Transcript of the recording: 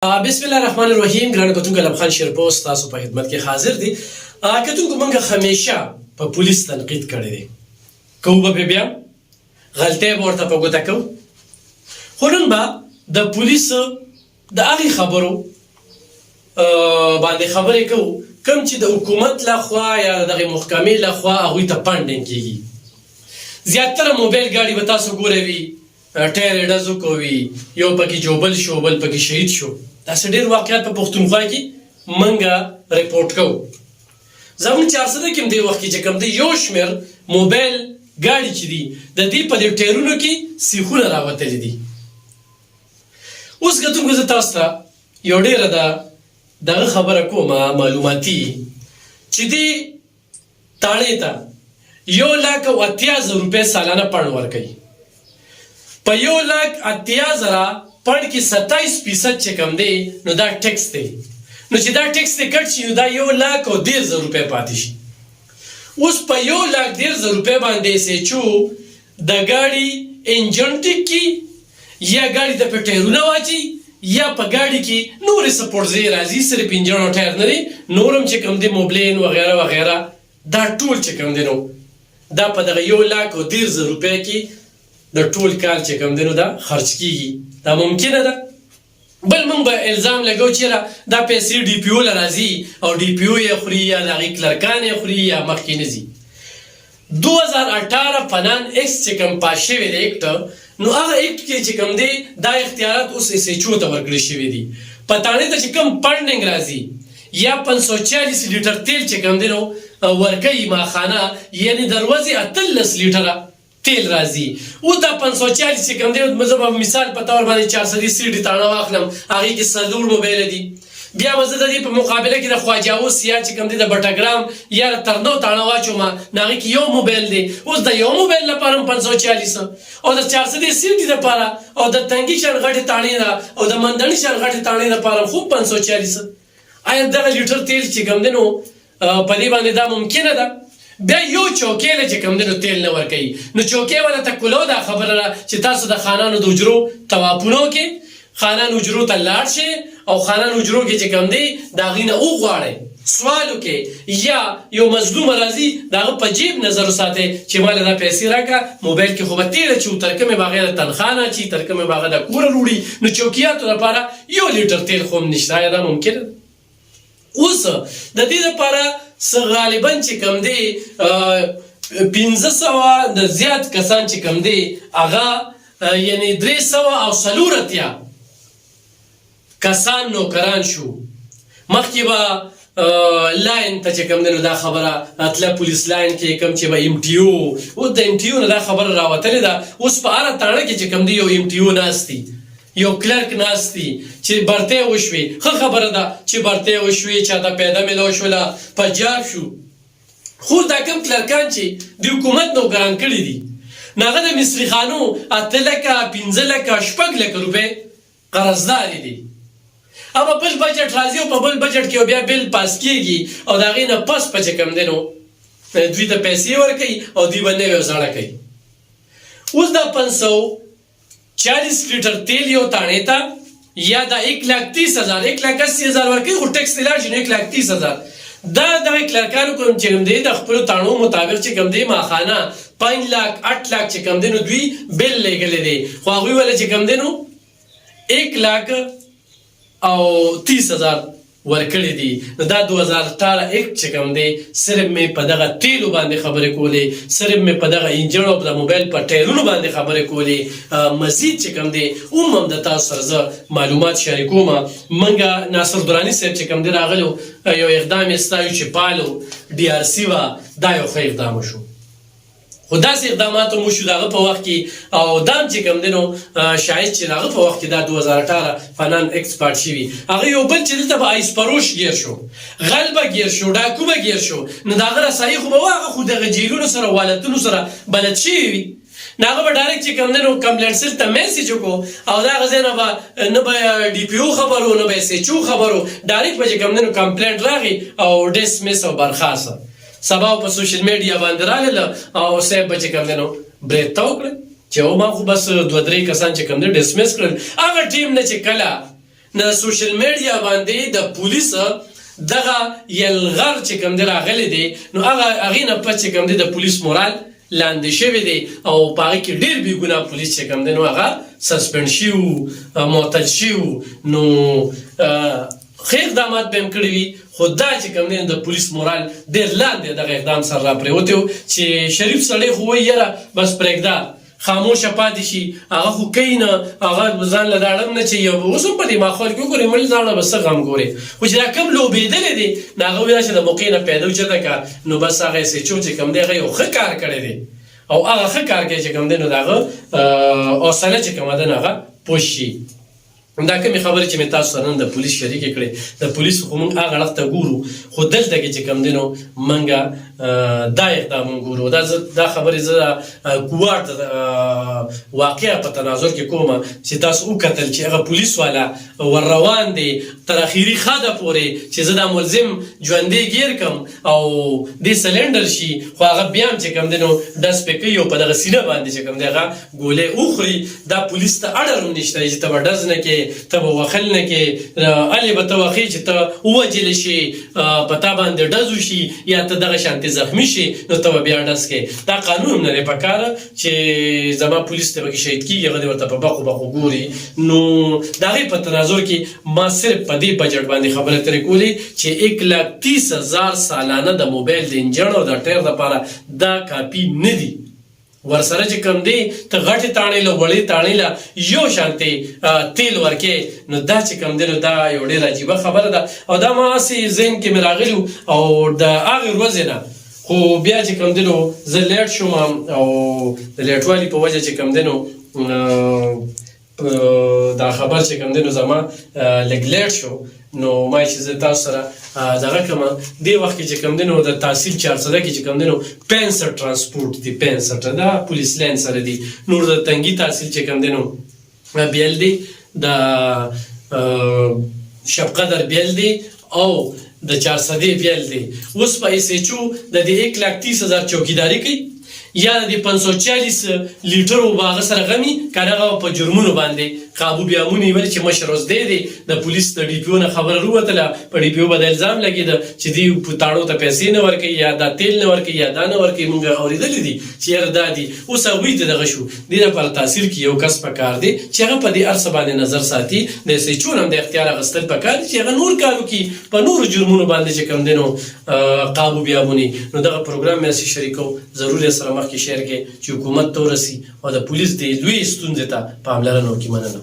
بسم الله الرحمن الرحیم ګرانو کتونکو لمخان شیرپوست تاسو په خدمت کې حاضر دي. کتونکو موږ همیشه په پولیس تنقید کړی دی، کوو به بیا غلطۍ به ورته په ګوته کوو، خو نن به د پولیسو د هغې خبرو باندې خبرې کوو کوم چې د حکومت لخوا یا د دغې محکمې لخوا هغوی ته پنډینګ کېږي. زیاتره موبایل ګاډي به تاسو ګوروي ټایر یې ډز وکوي، یو پکې جوبل شو بل پکې شهید شو. داسې ډېر واقعیات په پښتونخوا کې موږ ریپورټ کوو. زموږ 400 کې هم دې وخت کې چې کوم دی یو شمېر موبایل ګاډي چې دي د دې په دې ټایرونو کې سیخونه راوتلي دي. اوس کتونکو زه تاسو ته یو ډېره دغه خبره کومه معلوماتي چې دې تاڼې ته 1,80,000 روپۍ سالانه پړ ورکوي. په 1,80,000 پړ کې 27% چې کوم دی نو دا ټیکس دی، نو چې دا ټیکس دی کټ شي نو دا 1,10,000 روپۍ پاتې شي. اوس په 1,10,000 روپۍ باندې سېچو د ګاډي انجن ټیک کی یا ګاډي ته په ټایرونه واچي یا په ګاډي کې نورې سپورټزې راځي، صرف انجن او ټایر نه دی، نور هم چې کوم دی موبلین وغیره وغیره دا ټول چې کوم دی نو دا په دغه 1,10,000 روپۍ کې د ټول کال چې کوم دی نو دا خرچ کیږي. دا ممکنه ده. بل موږ به الزام لګو چې دا پیسې ډي پی او له راځي او ډي پی او یې خوري یا د هغې کلرکان یې خوري یا مخکې نه ځي. 2018 فنان ایکس چې کوم پاس شوی دی ایکټ، نو هغه ایکټ کې چې کوم دی دا اختیارات اوس ایس ایچ او ته ورکړل شوي دي. په تاڼې ته چې کوم پنډینګ راځي یا 540 لیټر تیل چې کوم دی نو ورکوي ماخانه، یعنی د ورځې 18 لیټره تیل راځي. او دا 540 چې کوم دی زه به مثال په طور باندې 400 سیډي تاڼه واخلم، هغې کې 4 موبایله دي. بیا به زه د دې په مقابله کې د خواجه اوس یا چې کوم دی د بټګرام یا د ترنو تاڼه واچوم، نو هغې کې یو موبایل دی. اوس د یو موبایل لپاره هم 540 او د 400 سیډي لپاره او د تنګي شان غټې تاڼې ده او د مندڼي شان غټې تاڼې لپاره خو 540. آیا دغه لیټر تیل چې کوم دی نو په دې باندې دا ممکنه ده؟ بیا یو چوکۍ له چې کوم دی نو تیل نه ورکوي، نو چوکۍ والا ته کولو دا خبره ده چې تاسو د خانانو د حجرو توافونه وکړئ، خانان حجرو ته لاړ شئ او خانان حجرو کې چې کوم دی د هغې نه وغواړئ، سوال وکړئ، یا یو مظلوم راځي د هغه په جیب نظر وساتئ چې ما له دا پیسې راکړه، موبایل کې خو به تیل اچوو، تر کومې به هغې د تنخوا نه اچي، تر کومې به هغه د کوره وړي، نو چوکیاتو لپاره 1 لیټر تیل خو هم نشته. آیا دا ممکنه ده؟ اوس د دې لپاره غالبا چې کوم دی 500 د زیات کسان چې کوم دی هغه یعنی 380 کسان نوکران شو. مخکې به لاین ته چې کوم دی نو دا خبره اتله پولیس لاین کې کوم چې به ایم ټي او اوس د ایم ټي او نه دا خبره راوتلې ده. اوس په هره تاڼه کې چې کوم دی یو ایم ټي او ناست دی، یو کلرک ناست دی چې برتۍ وشوي. ښه خبره ده چې برتۍ وشوي، چاته پیدا میلاو شوله، پنجاب شو، خو دا کوم کلرکان چې د حکومت نوکران کړي دي نو هغه د مصري خانو 8 لکه 15 لکه 6 لکه روپۍ قرضداري دي. او په بل بجټ راځي او په بل بجټ کې بیا بل پاس کېږي او د هغې نه پس په چې کوم دی نو دوی ته پیسې ورکوي او دوی به نوې زړه کوي. اوس دا 540 لیټر تیل یو تاڼې ته یا دا 1,30,000 1,80,000 ورکوي، خو ټیکس ترې لاړ شي نو 1,30,000 دا دغه کلرکانو کوم چې کوم دی د خپلو تاڼو مطابق چې کوم دی ماخانه 5 لاک 8 لاک چې کوم دی نو دوی بل لیږلی دی، خو هغوی وله چې کوم دی نو 1,30,000 ورکړي دي. نو دا 2018 ایکټ چې کوم دی صرف مې په دغه تیلو باندې خبرې کولې، صرف مې په دغه انجن او د موبایل په ټایرونو باندې خبرې کولې. مزید چې کوم دی هم د تاسو سره زه معلومات شریکوم. موږ ناصر دراني صاحب چې کوم دی راغلو یو اقدام یې ستایو چې پالو ډي آر سی وه، دا یو ښه اقدام شو، خو داسې اقدامات هم وشو د هغه په وخت کې او دا هم چې کوم دی نو شاید چې د هغه په وخت کې دا 2018 فنان ایکس پاټ شوي. هغه یو بل چې دلته به آیس پروش ګیر شو، غل به ګیر شو، ډاکو به ګیر شو، نو د هغه رسایي خو به وه، هغه خو دغه جیلونو سره والتونو سره بلد شوي وي، نو هغه به ډایرکټ چې کوم دی نو کمپلینټ سیل ته میسیج وکړو او د هغه ځای نه به ډي پی او خبرو نه به ایس ایچ او خبرو، ډایرکټ به چې کوم دی نو کمپلینټ راغی او ډسمس او برخاسته. سبا په سوشل میډیا باندې راغله او صاحب به چې کوم دی نو برید ته وکړه چې ما خو بس 2-3 کسان چې کوم دی ډسمس کړل. هغه ټیم نه چې کله نه سوشل میډیا باندې د پولیس دغه یلغار چې کوم دی راغلی دی نو هغې نه پس چې کوم دی د پولیس مورال لاندې شوی دی او په هغې کې ډېر بې ګناه پولیس چې کوم دی نو هغه سسپینډ شوي معطل شوي نو ښه اقدامات به هم کړي وي خو دا چې کوم دی د پولیس مورال ډېر لاندې دغه اقدام سره راپرېوتی و چې شریف سړی خو وایي یاره بس پرېږده خاموشه پاتې شي هغه خو کوي نه هغه ځان له دا اړم نه چې یو اوس هم په دې ماحول کې وګورې مړ ځانله به څه غم ګورې خو چې دا کوم لوبېدلی دی نو هغه وایي چې د موقع نه پیدا وچته کړه نو بس هغه ایس ایچ او چې کوم دی هغه یو ښه کار کړی دی او هغه ښه کار کوي چې کوم دی نو د هغه حوصله چې کومه ده نو هغه پوه شي دا کومې خبرې چې مې تاسو سره نن د پولیس شریکې کړې د پولیسو خو موږ هغه اړخ ته ګورو خو دلته کې چې کوم دی نو موږ دا اقدام ګورو دا خبرې زه کوارټ واقعه په تناظر کې کومه چې تاسو وکتل چې هغه پولیس والا ور روان دی تر اخري خاده پورې چې زه دا ملزم ژوندی ګیر کم او دې سلنډر شي خو هغه بیا هم چې کوم دی نو ډس پې کوي او په دغه سینه باندې چې کوم دی هغه ګولۍ وخوري دا پولیس ته اړه هم نشته چې ته به ډز نه کې ته به وخل نه کې الې به ته واخلې چې ته ووجلی شي په تا باندې ډز وشي یا ته دغه شانتې زخمي شي نو ته به بیا ډز کې دا قانون هم نه دی پکاره چې زما پولیس ته به کې شهید کېږي هغه دې ورته په بخو بخو ګوري نو د هغې په تناظر کې ما صرف په دې بجټ باندې خبرې ترې کولې چې 1,30,000 سالانه د موبایل د انجن او د ټایر دپاره دا کاپي نه دي ورسره چې کوم دی ته غټې تاڼې له وړې تاڼې له یو شانتې تیل ورکې نو دا چې کوم دی نو دا یو ډېر عجیبه خبره ده او دا ما هسې ذهن کې مې راغلي او د هغې ورځې نه خو بیا چې کوم دی نو زه لیټ شوم او د لیټوالي په وجه چې کوم دی نو دا خبر چې کوم دی نو زما لږ لیټ شو نو ما چې زه تاسو سره دغه کومه دې وخت کې چې کوم دی نو د تحصیل 400 کې چې کوم دی نو 65 ترانسپورټ دي 65 دا پولیس لاین سره دي نور د تنګي تحصیل چې کوم دی نو بیل دی د شب قدر بیل دی او د 400 بیل دی اوس په ایس ایچ او د دې 1,30,000 چوکیداری کوي یا د 540 لیټر اوبه هغه سره غمي که هغه په جرمونو باندې قابو بیا ونیول چې مشر اوسدی دی د پولیس د ډي پي او نه خبره ووتله په ډي پي او به د الزام لګېده چې دوی تاړو ته پیسې نه ورکوي یا دا تیل نه ورکوي یا دا نه ورکوي موږ اورېدلي دي چې یاره دا دي اوس هغوی ته دغه شو دې لپاره تاثیر کې یو کس پکار دی چې هغه په دې هر څه باندې نظر ساتي د ایس ایچ او هم د اختیار اخیستل پکار دي چې هغه نور کار وکړي په نورو جرمونو باندې چې کوم دی نو قابو بیا ونی نو دغه پروګرام مې هسې شریکو ضرور یې سره مخکې شیر کې چې حکومت ته ورسي او د پولیس د لوی ستونزې ته پاملرنه وکړي مننه